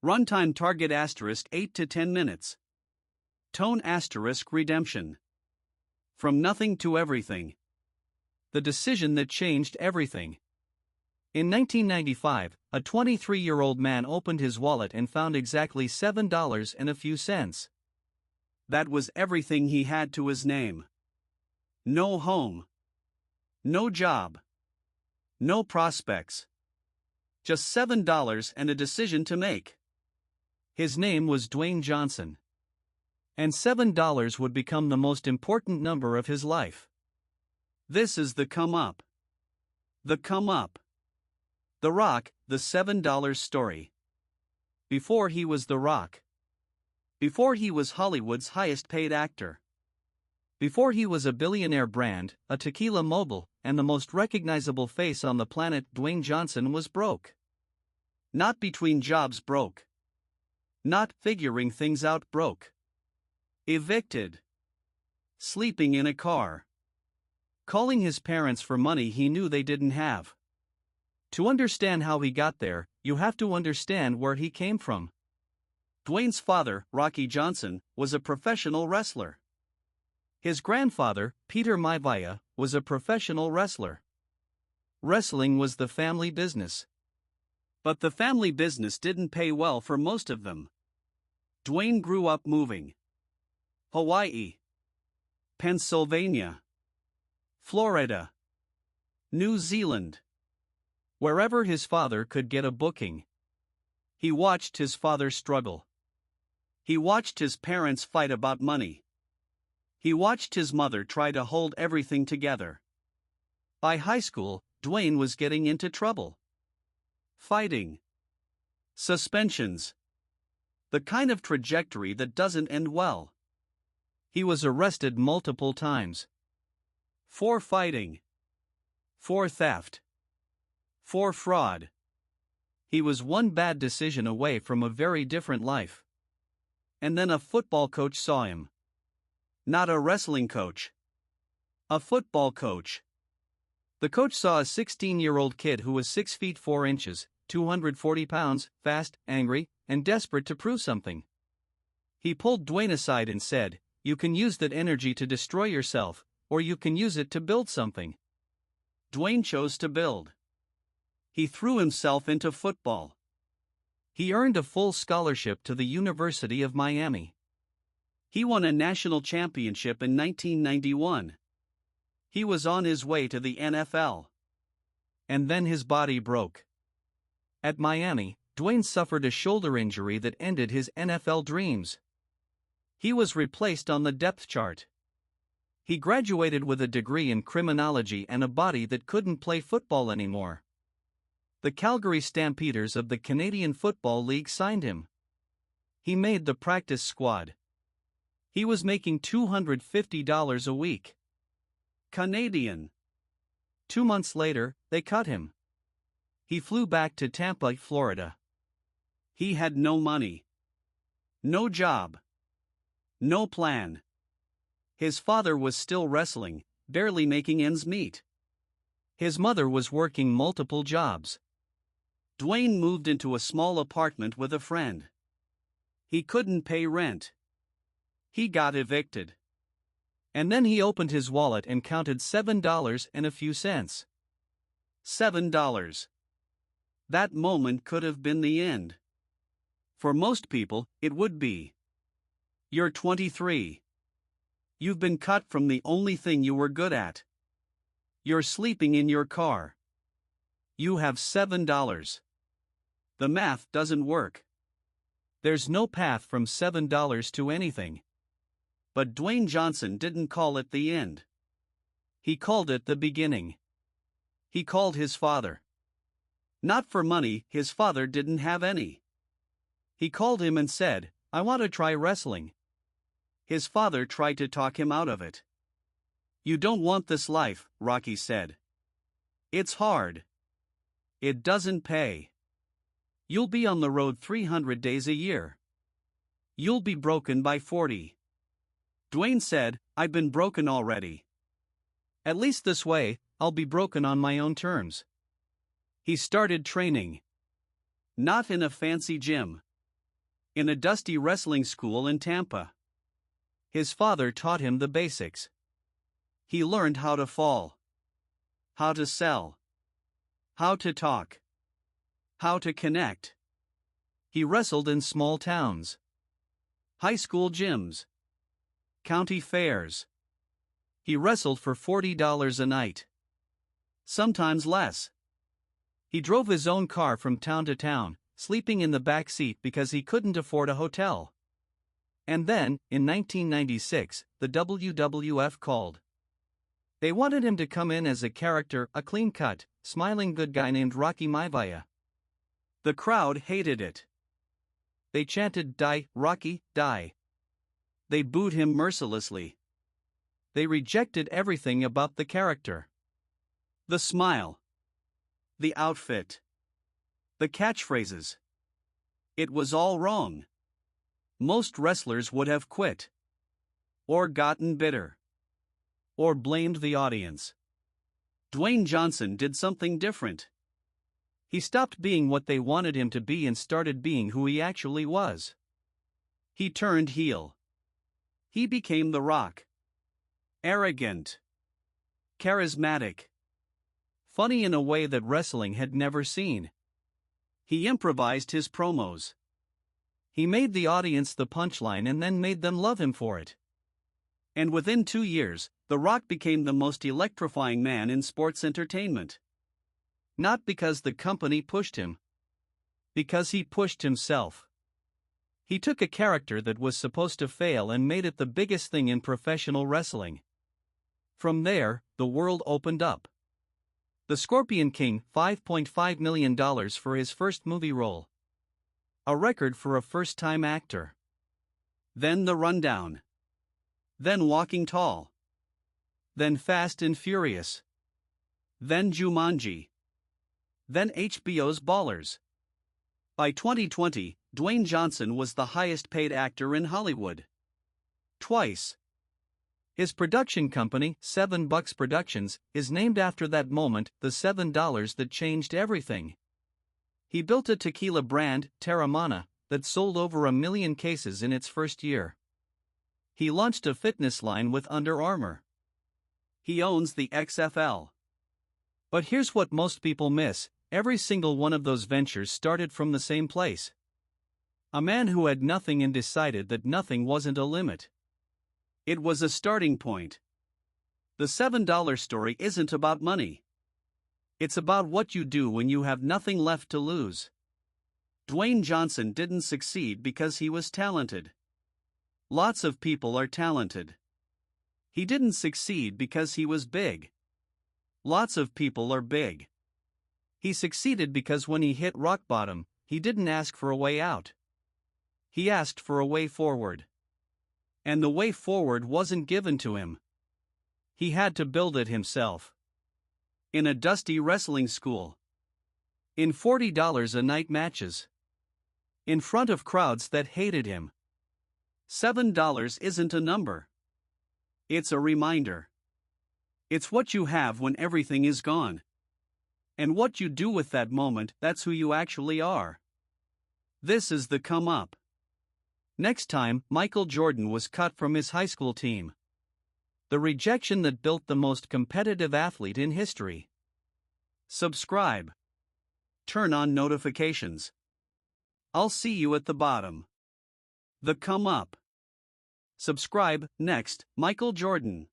Runtime target * 8 to 10 minutes. Tone * redemption. From nothing to everything. The decision that changed everything. In 1995, a 23-year-old man opened his wallet and found exactly $7 and a few cents. That was everything he had to his name. No home. No job. No prospects. Just $7 and a decision to make. His name was Dwayne Johnson. And $7 would become the most important number of his life. This is the come up. The come up. The Rock, the $7 story. Before he was The Rock. Before he was Hollywood's highest paid actor. Before he was a billionaire brand, a tequila mogul, and the most recognizable face on the planet, Dwayne Johnson was broke. Not between jobs broke. Not figuring things out broke. Evicted. Sleeping in a car. Calling his parents for money he knew they didn't have. To understand how he got there, you have to understand where he came from. Dwayne's father, Rocky Johnson, was a professional wrestler. His grandfather, Peter Maivia, was a professional wrestler. Wrestling was the family business. But the family business didn't pay well for most of them. Dwayne grew up moving. Hawaii. Pennsylvania. Florida. New Zealand. Wherever his father could get a booking. He watched his father struggle. He watched his parents fight about money. He watched his mother try to hold everything together. By high school, Dwayne was getting into trouble. Fighting. Suspensions. The kind of trajectory that doesn't end well. He was arrested multiple times. For fighting. For theft. For fraud. He was one bad decision away from a very different life. And then a football coach saw him. Not a wrestling coach. A football coach. The coach saw a 16-year-old kid who was 6 feet 4 inches, 240 pounds, fast, angry, and desperate to prove something. He pulled Dwayne aside and said, "You can use that energy to destroy yourself, or you can use it to build something." Dwayne chose to build. He threw himself into football. He earned a full scholarship to the University of Miami. He won a national championship in 1991. He was on his way to the NFL. And then his body broke. At Miami, Dwayne suffered a shoulder injury that ended his NFL dreams. He was replaced on the depth chart. He graduated with a degree in criminology and a body that couldn't play football anymore. The Calgary Stampeders of the Canadian Football League signed him. He made the practice squad. He was making $250 a week. Canadian. 2 months later, they cut him. He flew back to Tampa, Florida. He had no money. No job. No plan. His father was still wrestling, barely making ends meet. His mother was working multiple jobs. Dwayne moved into a small apartment with a friend. He couldn't pay rent. He got evicted. And then he opened his wallet and counted $7 and a few cents. $7. That moment could have been the end. For most people, it would be. You're 23. You've been cut from the only thing you were good at. You're sleeping in your car. You have $7. The math doesn't work. There's no path from $7 to anything. But Dwayne Johnson didn't call it the end. He called it the beginning. He called his father. Not for money, his father didn't have any. He called him and said, "I want to try wrestling." His father tried to talk him out of it. "You don't want this life," Rocky said. "It's hard. It doesn't pay. You'll be on the road 300 days a year. You'll be broken by 40. Dwayne said, "I've been broken already. At least this way, I'll be broken on my own terms." He started training. Not in a fancy gym. in a dusty wrestling school in Tampa. His father taught him the basics. He learned how to fall, how to sell, how to talk, how to connect. He wrestled in small towns, high school gyms, county fairs. He wrestled for $40 a night, sometimes less. He drove his own car from town to town, sleeping in the back seat because he couldn't afford a hotel. And then, in 1996, the WWF called. They wanted him to come in as a character, a clean-cut, smiling good guy named Rocky Maivia. The crowd hated it. They chanted, "Die, Rocky, die." They booed him mercilessly. They rejected everything about the character. The smile, the outfit, the catchphrases. It was all wrong. Most wrestlers would have quit, or gotten bitter, or blamed the audience. Dwayne Johnson did something different. He stopped being what they wanted him to be and started being who he actually was. He turned heel. He became The Rock. Arrogant, charismatic, funny in a way that wrestling had never seen. He improvised his promos. He made the audience the punchline and then made them love him for it. And within 2 years, The Rock became the most electrifying man in sports entertainment. Not because the company pushed him, because he pushed himself. He took a character that was supposed to fail and made it the biggest thing in professional wrestling. From there, the world opened up. The Scorpion King, $5.5 million for his first movie role. A record for a first-time actor. Then The Rundown. Then Walking Tall. Then Fast and Furious. Then Jumanji. Then HBO's Ballers. By 2020, Dwayne Johnson was the highest-paid actor in Hollywood. Twice. His production company, $7 Productions, is named after that moment, the $7 that changed everything. He built a tequila brand, Terramana, that sold over 1 million cases in its first year. He launched a fitness line with Under Armour. He owns the XFL. But here's what most people miss: every single one of those ventures started from the same place. A man who had nothing and decided that nothing wasn't a limit. It was a starting point. The $7 story isn't about money. It's about what you do when you have nothing left to lose. Dwayne Johnson didn't succeed because he was talented. Lots of people are talented. He didn't succeed because he was big. Lots of people are big. He succeeded because when he hit rock bottom, he didn't ask for a way out. He asked for a way forward. And the way forward wasn't given to him. He had to build it himself. In a dusty wrestling school. In $40 a night matches. In front of crowds that hated him. $7 isn't a number. It's a reminder. It's what you have when everything is gone. And what you do with that moment, that's who you actually are. This is the come up. Next time, Michael Jordan was cut from his high school team. The rejection that built the most competitive athlete in history. Subscribe. Turn on notifications. I'll see you at the bottom. The come up. Subscribe. Next, Michael Jordan.